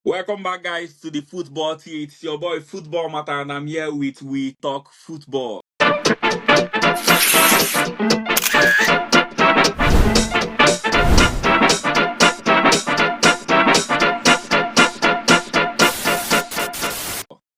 Welcome back, guys, to the Football Tea. It's your boy Football Matter, and I'm here with We Talk Football.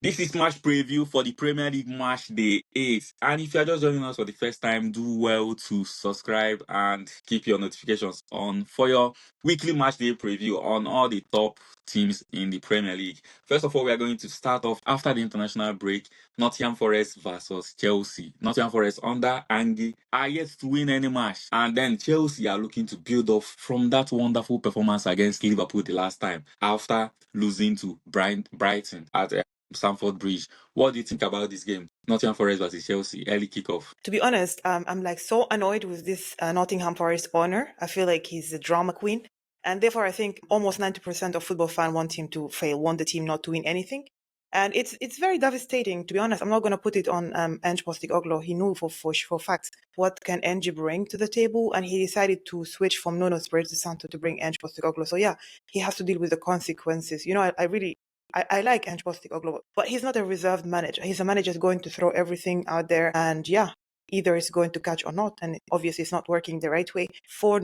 This is match preview for the Premier League match day 8. And if you're just joining us for the first time, do well to subscribe and keep your notifications on for your weekly match day preview on all the top teams in the Premier League. First of all, we are going to start off after the international break. Nottingham Forest versus Chelsea. Nottingham Forest under Ange are yet to win any match. And then Chelsea are looking to build off from that wonderful performance against Liverpool the last time after losing to Brighton at Stamford Bridge. What do you think about this game? Nottingham Forest versus Chelsea, early kickoff. To be honest, I'm like so annoyed with this Nottingham Forest owner. I feel like he's a drama queen. And therefore, I think almost 90% of football fans want him to fail, want the team not to win anything. And it's very devastating, to be honest. I'm not going to put it on Ange Postecoglou. He knew for facts what can Ange bring to the table, and he decided to switch from Nuno Espirito Santo to bring Ange Postecoglou. So yeah, he has to deal with the consequences. You know, I like Ange Postecoglou, but he's not a reserved manager. He's a manager who's going to throw everything out there, and yeah, either it's going to catch or not. And obviously, it's not working the right way for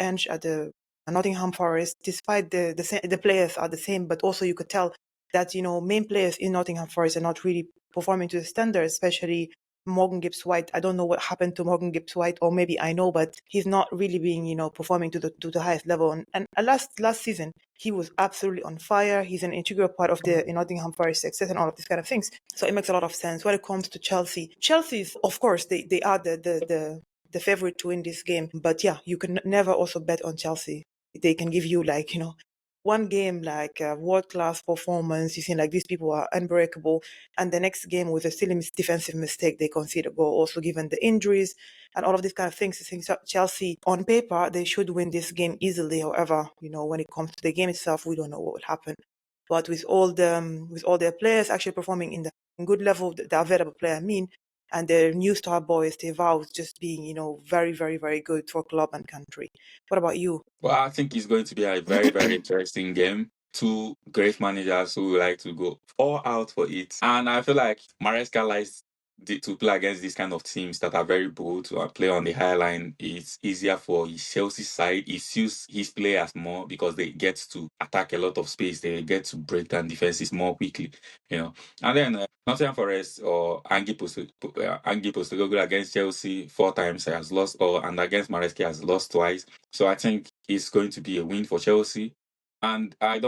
Ange at the Nottingham Forest. Despite the players are the same, but also you could tell that main players in Nottingham Forest are not really performing to the standard, especially Morgan Gibbs-White. I don't know what happened to Morgan Gibbs-White, or maybe I know, but he's not really being, performing to the highest level. And last season, he was absolutely on fire. He's an integral part of the Nottingham Forest success and all of these kind of things. So it makes a lot of sense. When it comes to Chelsea, Chelsea's, of course, they are the favorite to win this game. But yeah, you can never also bet on Chelsea. They can give you one game like a world-class performance, you see like these people are unbreakable, and the next game with a silly defensive mistake they concede a goal, also given the injuries and all of these kind of things. I think Chelsea on paper they should win this game easily. However, when it comes to the game itself, we don't know what will happen. But with all their players actually performing in the good level, the available player and their new star boys, they vow just being, very, very, very good for club and country. What about you? Well, I think it's going to be a very, very interesting game. Two great managers who like to go all out for it. And I feel like Maresca likes to play against these kind of teams that are very bold to play on the high line. It's easier for his Chelsea side. He suits his players more because they get to attack a lot of space. They get to break down defenses more quickly, And then Nottingham Forest or Ange Postecoglou against Chelsea 4 times has lost, and against Maresca has lost twice. So I think it's going to be a win for Chelsea. And I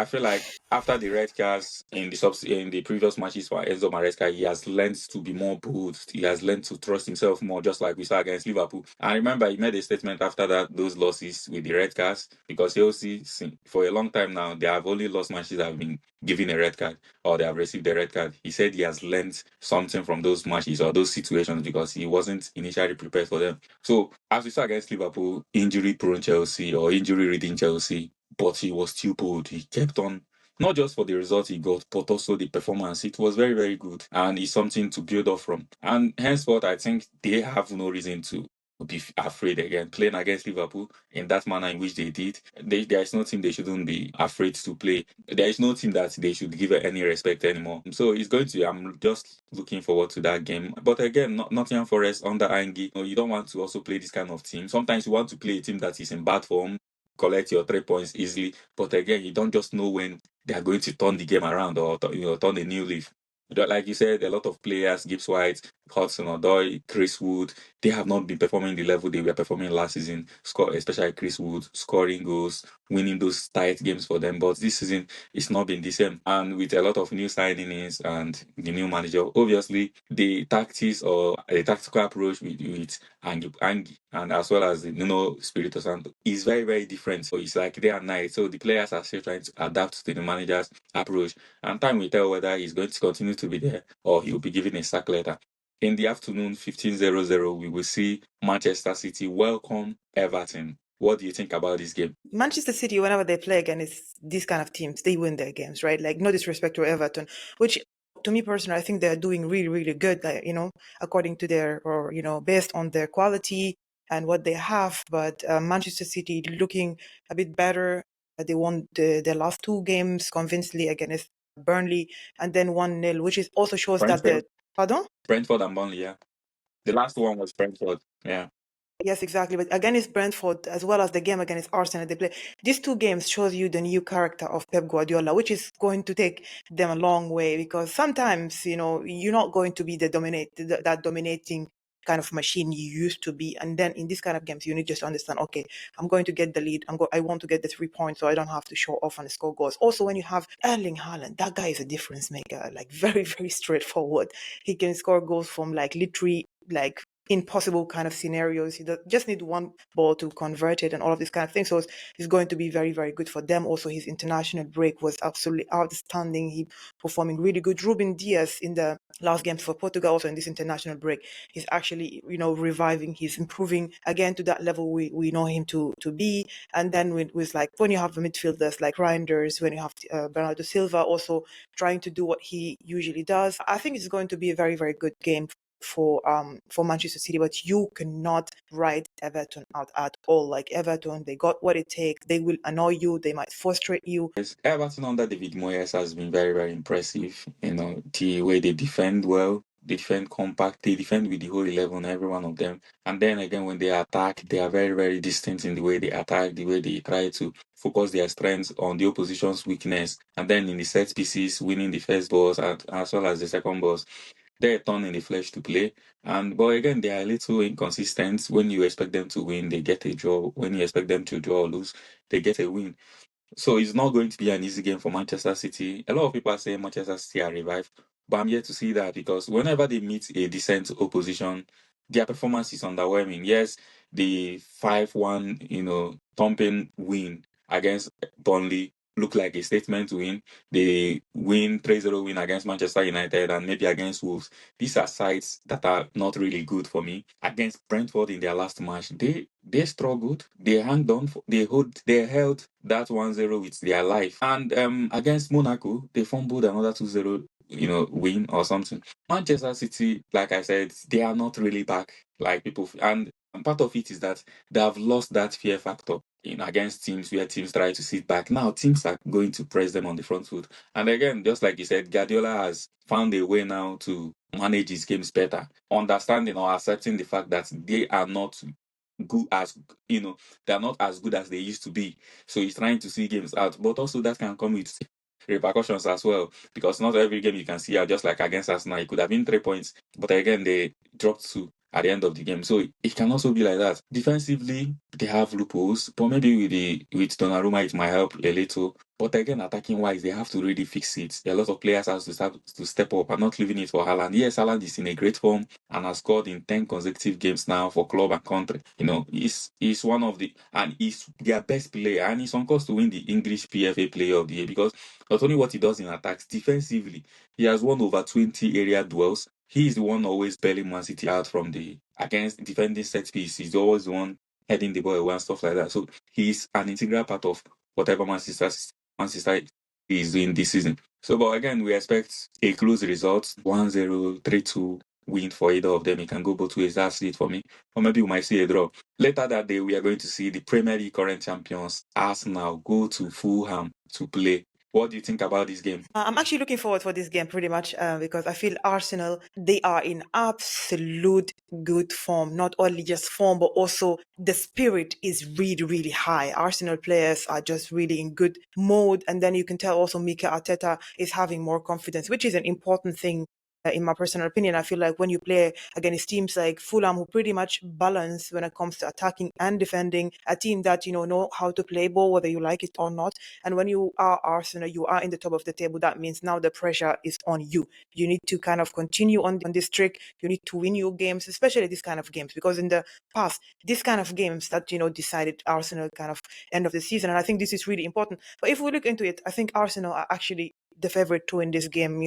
feel like after the red cards in the previous matches for Enzo Maresca, he has learned to be more bold. He has learned to trust himself more, just like we saw against Liverpool. And remember, he made a statement after those losses with the red cards, because Chelsea, for a long time now, they have only lost matches that have been given a red card or they have received a red card. He said he has learned something from those matches or those situations because he wasn't initially prepared for them. So as we saw against Liverpool, injury-prone Chelsea or injury-ridden Chelsea, but he was still bold. He kept on, not just for the result he got, but also the performance. It was very, very good, and it's something to build off from. And henceforth, I think they have no reason to be afraid again playing against Liverpool in that manner in which they did. There is no team they shouldn't be afraid to play. There is no team that they should give any respect anymore. So it's going to. I'm just looking forward to that game. But again, Nottingham Forest under Ange, you don't want to also play this kind of team. Sometimes you want to play a team that is in bad form, collect your 3 points easily. But again, you don't just know when they are going to turn the game around or turn a new leaf. Like you said, a lot of players, Gibbs White, Hudson Odoi, Chris Wood, they have not been performing the level they were performing last season. Especially Chris Wood, scoring goals, winning those tight games for them. But this season, it's not been the same. And with a lot of new signings and the new manager, obviously, the tactics or the tactical approach with Ange and as well as the Nuno Espirito Santo is very, very different. So it's like day and night. So the players are still trying to adapt to the manager's approach. And time will tell whether he's going to continue to be there or he'll be given a sack letter. In the afternoon, 15:00, we will see Manchester City welcome Everton. What do you think about this game? Manchester City, whenever they play against these kind of teams, they win their games, right? Like, no disrespect to Everton, which to me personally, I think they're doing really, really good, like, according to based on their quality and what they have. But Manchester City looking a bit better. They won their last two games convincingly against Burnley and then 1-0, which is also shows that Brentford, the pardon. Brentford and Burnley. Yeah, the last one was Brentford. Yeah. Yes, exactly. But against Brentford, as well as the game against Arsenal, they play. These two games shows you the new character of Pep Guardiola, which is going to take them a long way because sometimes, you're not going to be that dominating kind of machine you used to be. And then in this kind of games, you need just to understand, okay, I'm going to get the lead. I want to get the 3 points so I don't have to show off and score goals. Also, when you have Erling Haaland, that guy is a difference maker, like very, very straightforward. He can score goals from like literally like impossible kind of scenarios. You just need one ball to convert it and all of these kind of things. So it's going to be very, very good for them. Also, his international break was absolutely outstanding. He performing really good. Ruben Diaz in the last games for Portugal, also in this international break, he's actually, reviving. He's improving again to that level we know him to be. And then with like when you have the midfielders like Reinders, when you have Bernardo Silva also trying to do what he usually does, I think it's going to be a very, very good game for Manchester City, but you cannot ride Everton out at all. Like Everton, they got what it takes. They will annoy you. They might frustrate you. Yes, Everton under David Moyes has been very, very impressive. The way they defend well, they defend compact, they defend with the whole 11, every one of them. And then again, when they attack, they are very, very distinct in the way they attack, the way they try to focus their strengths on the opposition's weakness. And then in the set pieces, winning the first balls as well as the second balls. They're a thorn in the flesh to play. But again, they are a little inconsistent. When you expect them to win, they get a draw. When you expect them to draw or lose, they get a win. So it's not going to be an easy game for Manchester City. A lot of people are saying Manchester City are revived, but I'm yet to see that because whenever they meet a decent opposition, their performance is underwhelming. Yes, the 5-1, thumping win against Burnley looked like a statement win. They win 3-0 win against Manchester United and maybe against Wolves. These are sides that are not really good for me. Against Brentford in their last match, they struggled. They hung on. They held that 1-0 with their life. And against Monaco, they fumbled another 2-0, win or something. Manchester City, like I said, they are not really back like people. And part of it is that they have lost that fear factor against teams where teams try to sit back. Now teams are going to press them on the front foot. And again, just like you said, Guardiola has found a way now to manage his games better, understanding or accepting the fact that they are not good as they're not as good as they used to be. So he's trying to see games out, but also that can come with repercussions as well because not every game you can see out. Just like against Arsenal, it could have been 3 points, but again they dropped two at the end of the game. So it can also be like that. Defensively, they have loopholes, but maybe with Donnarumma it might help a little. But again, attacking wise, they have to really fix it. A lot of players have to step up and not leaving it for Haaland. Yes, Haaland is in a great form and has scored in 10 consecutive games now for club and country. He's one of he's their best player, and he's on course to win the English PFA Player of the Year because not only what he does in attacks, defensively, he has won over 20 area duels. He is the one always bailing Man City out from the against defending set piece. He's always the one heading the ball away and stuff like that. So he's an integral part of whatever Man City is doing this season. So, but again, we expect a close result 1-0, 3-2 win for either of them. It can go both ways. That's it for me. Or maybe we might see a draw. Later that day, we are going to see the Premier League current champions, Arsenal, go to Fulham to play. What do you think about this game? I'm actually looking forward for this game pretty much because I feel Arsenal, they are in absolute good form. Not only just form, but also the spirit is really, really high. Arsenal players are just really in good mode. And then you can tell also Mikel Arteta is having more confidence, which is an important thing. In my personal opinion, I feel like when you play against teams like Fulham, who pretty much balance when it comes to attacking and defending, a team that, know how to play ball, whether you like it or not. And when you are Arsenal, you are in the top of the table. That means now the pressure is on you. You need to kind of continue on this streak. You need to win your games, especially this kind of games, because in the past, this kind of games that, decided Arsenal kind of end of the season. And I think this is really important. But if we look into it, I think Arsenal are actually the favorite to win this game,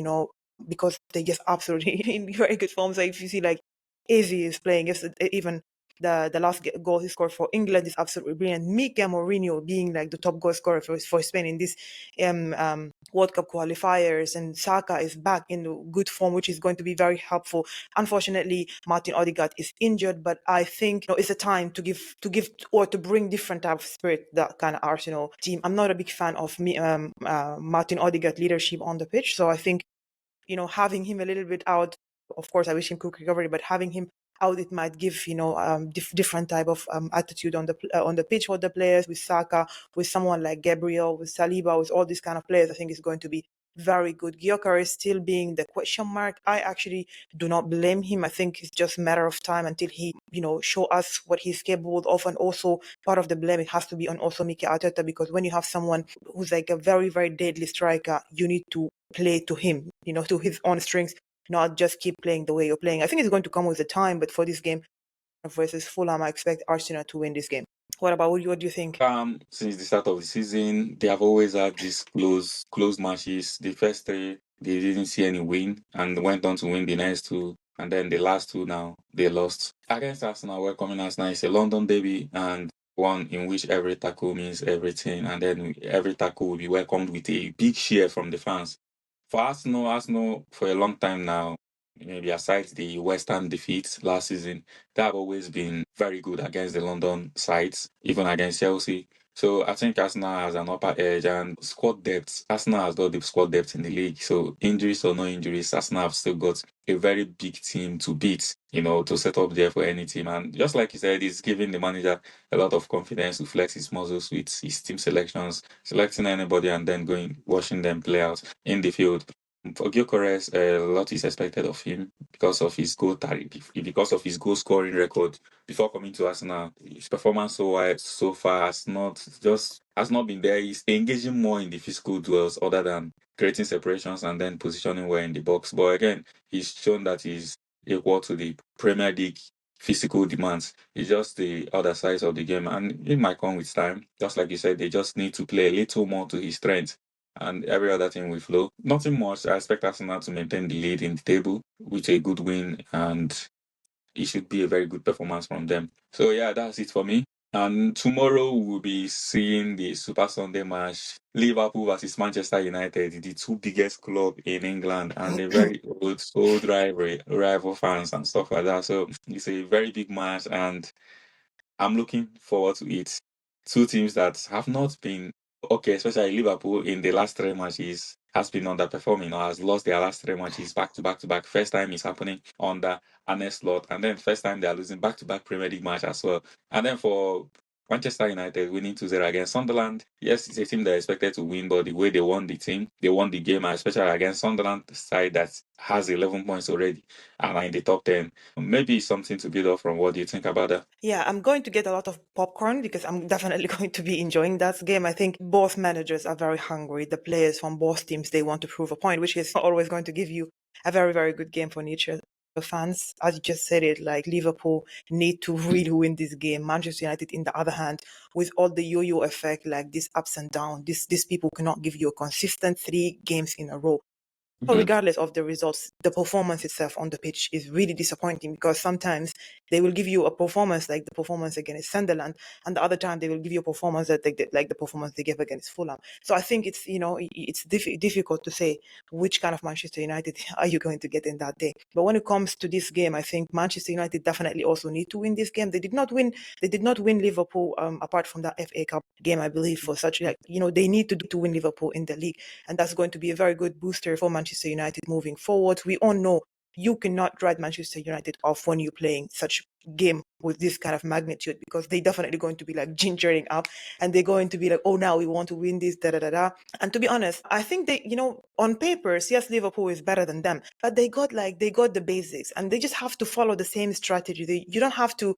because they just absolutely in very good form. So if you see like Izzy is playing, even the last goal he scored for England is absolutely brilliant. Mika Mourinho being like the top goal scorer for Spain in this World Cup qualifiers, and Saka is back in good form, which is going to be very helpful. Unfortunately, Martin Odegaard is injured, but I think it's a time to give or to bring different type of spirit that kind of Arsenal team. I'm not a big fan of Martin Odegaard leadership on the pitch, so I think having him a little bit out. Of course, I wish him quick recovery, but having him out, it might give different type of attitude on the pitch with the players, with Saka, with someone like Gabriel, with Saliba, with all these kind of players. I think it's going to be very good. Gyökeres still being the question mark. I actually do not blame him. I think it's just a matter of time until he, show us what he's capable of. And also part of the blame, it has to be on also Mikel Arteta, because when you have someone who's like a very, very deadly striker, you need to play to him, to his own strengths, not just keep playing the way you're playing. I think it's going to come with the time, but for this game versus Fulham, I expect Arsenal to win this game. What about you? What do you think? Since the start of the season, they have always had these close matches. The first three, they didn't see any win and went on to win the next two. And then the last two now, they lost. Against Arsenal, welcoming Arsenal is a London derby and one in which every tackle means everything. And then every tackle will be welcomed with a big cheer from the fans. For Arsenal for a long time now, maybe aside the West Ham defeat last season, they have always been very good against the London sides, even against Chelsea. So I think Arsenal has an upper edge, and squad depth. Arsenal has got the squad depth in the league. So injuries or no injuries, Arsenal have still got a very big team to beat, to set up there for any team. And just like you said, it's giving the manager a lot of confidence to flex his muscles with his team selections, selecting anybody and then watching them play out in the field. For Gyökeres, a lot is expected of him because of his goal scoring record before coming to Arsenal. His performance so far has not been there. He's engaging more in the physical duels other than creating separations and then positioning well in the box. But again, he's shown that he's equal to the Premier League physical demands. It's just the other side of the game, and it might come with time. Just like you said, they just need to play a little more to his strength, and every other thing will flow. Nothing much. I expect Arsenal to maintain the lead in the table with a good win, and it should be a very good performance from them. So yeah, that's it for me. And tomorrow we'll be seeing the Super Sunday match, Liverpool versus Manchester United, the two biggest club in England, and a very old rival fans and stuff like that. So it's a very big match, and I'm looking forward to it. Two teams that have not been okay, especially Liverpool in the last three matches, has been underperforming or has lost their last three matches back to back to back. First time is happening under Arne Slot, and then first time they are losing back to back Premier League match as well. And then for Manchester United winning 2-0 against Sunderland. Yes, it's a team they're expected to win, but the way they won they won the game, especially against Sunderland side that has 11 points already and are in the top 10. Maybe something to build up from. What do you think about that? Yeah, I'm going to get a lot of popcorn because I'm definitely going to be enjoying that game. I think both managers are very hungry. The players from both teams, they want to prove a point, which is always going to give you a very, very good game for neutral fans. As you just said it, like Liverpool need to really win this game. Manchester United, in the other hand, with all the yo-yo effect, like this ups and downs, these people cannot give you a consistent 3 games in a row. But Mhm. regardless of the results, the performance itself on the pitch is really disappointing, because sometimes they will give you a performance like the performance against Sunderland, and the other time they will give you a performance like the performance they gave against Fulham. So I think it's difficult to say which kind of Manchester United are you going to get in that day. But when it comes to this game, I think Manchester United definitely also need to win this game. They did not win. They did not win Liverpool apart from that FA Cup game, I believe, for such like they need to win Liverpool in the league, and that's going to be a very good booster for Manchester United moving forward. We all know you cannot write Manchester United off when you're playing such game with this kind of magnitude, because they definitely going to be like gingering up, and they're going to be like, oh, now we want to win this, da da da da. And to be honest, I think they, on papers, yes, Liverpool is better than them, but they got the basics, and they just have to follow the same strategy. You don't have to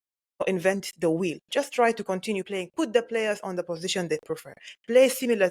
invent the wheel. Just try to continue playing. Put the players on the position they prefer. Play similar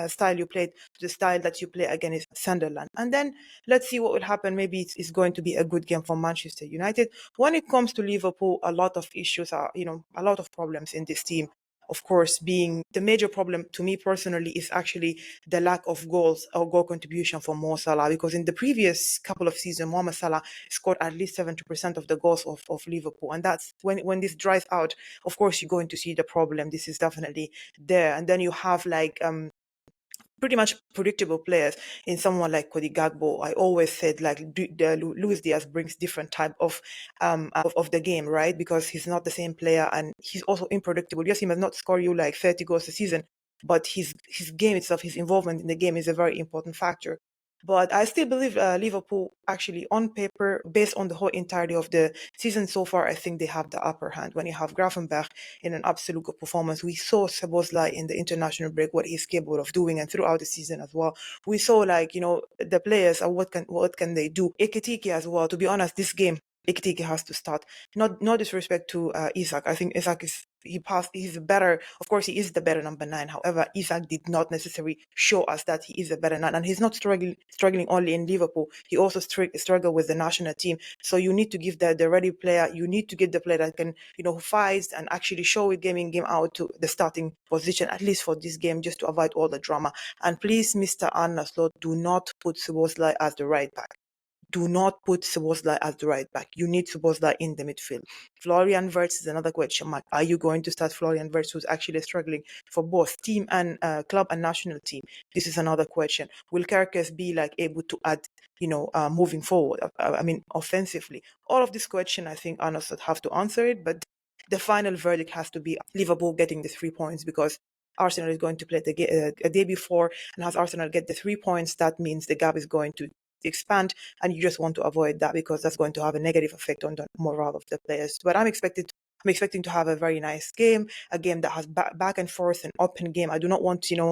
style you played to the style that you play against Sunderland, and then let's see what will happen. Maybe it's going to be a good game for Manchester United. When it comes to Liverpool, a lot of issues are, a lot of problems in this team. of course, being the major problem to me personally is actually the lack of goals or goal contribution for Mo Salah, because in the previous couple of seasons, Mohamed Salah scored at least 70% of the goals of Liverpool. And that's when this dries out, of course, you're going to see the problem. This is definitely there. And then you have like pretty much predictable players in someone like Cody Gagbo. I always said like Luis Diaz brings different type of the game, right? Because he's not the same player and he's also unpredictable. Yes, he might not score you like 30 goals a season, but his game itself, his involvement in the game is a very important factor. But I still believe Liverpool, actually, on paper, based on the whole entirety of the season so far, I think they have the upper hand. When you have Gravenberch in an absolute good performance, we saw Szoboszlai in the international break what he's capable of doing, and throughout the season as well. We saw like the players and what can they do. Ekitike as well. To be honest, this game Ekitike has to start. Not disrespect to Isak. I think Isak he's better. Of course, he is the better number 9. However, Isak did not necessarily show us that he is a better 9, and he's not struggling only in Liverpool. He also struggled with the national team. So you need to give the ready player. You need to get the player that can who fights and actually show it game in game out to the starting position, at least for this game, just to avoid all the drama. And please, Mr. Arne Slot, do not put Szoboszlai as the right back. Do not put Szoboszlai as the right back. You need Szoboszlai in the midfield. Florian Wirtz is another question mark. Are you going to start Florian Wirtz, who's actually struggling for both team and club and national team? This is another question. Will Carcass be like able to add, moving forward? I mean, offensively. All of this question, I think Arne Slot have to answer it, but the final verdict has to be Liverpool getting the 3 points, because Arsenal is going to play a day before, and as Arsenal get the 3 points, that means the gap is going to expand, and you just want to avoid that because that's going to have a negative effect on the morale of the players. But I'm expecting to have a very nice game, a game that has back and forth, an open game. I do not want, Ruben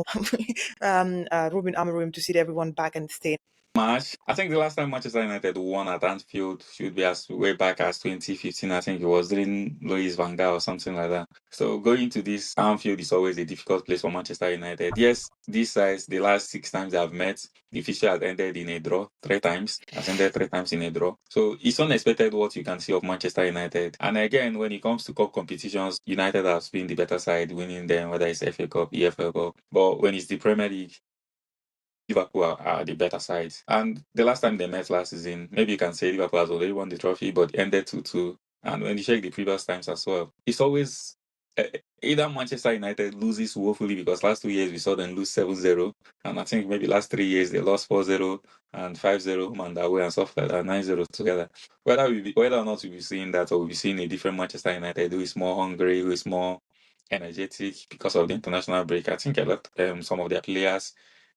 Amorim to sit everyone back and stay. Match. I think the last time Manchester United won at Anfield should be as way back as 2015. I think it was during Louis van Gaal or something like that. So going to this Anfield is always a difficult place for Manchester United. Yes, this size, the last 6 times they have met, the fixture has ended in a draw 3 times. Has ended 3 times in a draw. So it's unexpected what you can see of Manchester United. And again, when it comes to cup competitions, United has been the better side, winning them, whether it's FA Cup, EFL Cup. But when it's the Premier League, Liverpool are the better side. And the last time they met last season, maybe you can say Liverpool has already won the trophy, but ended 2-2. And when you check the previous times as well, it's always either Manchester United loses woefully, because last 2 years we saw them lose 7-0. And I think maybe last 3 years they lost 4-0 and 5-0 home and away and stuff like that, 9-0 together. Whether or not we'll be seeing that, or we'll be seeing a different Manchester United who is more hungry, who is more energetic because of the international break. I think a lot some of their players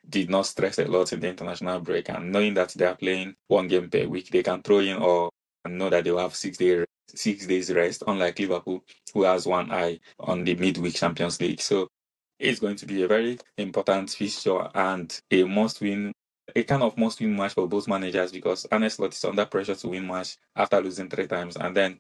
did not stress a lot in the international break, and knowing that they are playing 1 game per week, they can throw in or know that they will have 6 days rest, unlike Liverpool, who has one eye on the midweek Champions League. So it's going to be a very important fixture and a kind of must-win match for both managers, because Arne Slot is under pressure to win match after losing 3 times, and then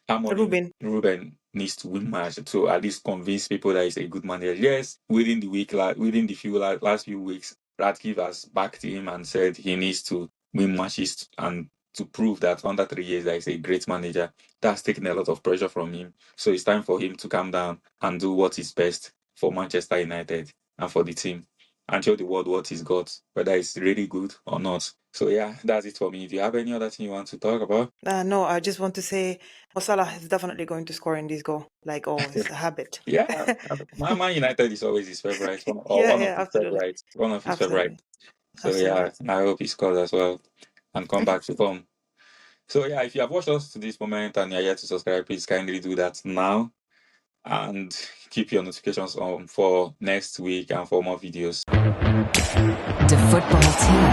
Ruben needs to win match to at least convince people that he's a good manager. Yes, within the last few weeks, Radcliffe has backed him and said he needs to win matches and to prove that under 3 years that he's a great manager. That's taken a lot of pressure from him. So it's time for him to calm down and do what is best for Manchester United and for the team, and show the world what he's got, whether it's really good or not. So yeah, that's it for me. Do you have any other thing you want to talk about? No, I just want to say Mo Salah is definitely going to score in this goal. Like always, a habit. Yeah, Man United is always his favorite, one of his Absolutely. favorites, one of his Absolutely. favorites. So Absolutely. yeah, I hope he scores as well and come back to form. So yeah, if you have watched us to this moment and you're yet to subscribe, please kindly do that now and keep your notifications on for next week and for more videos. The football team.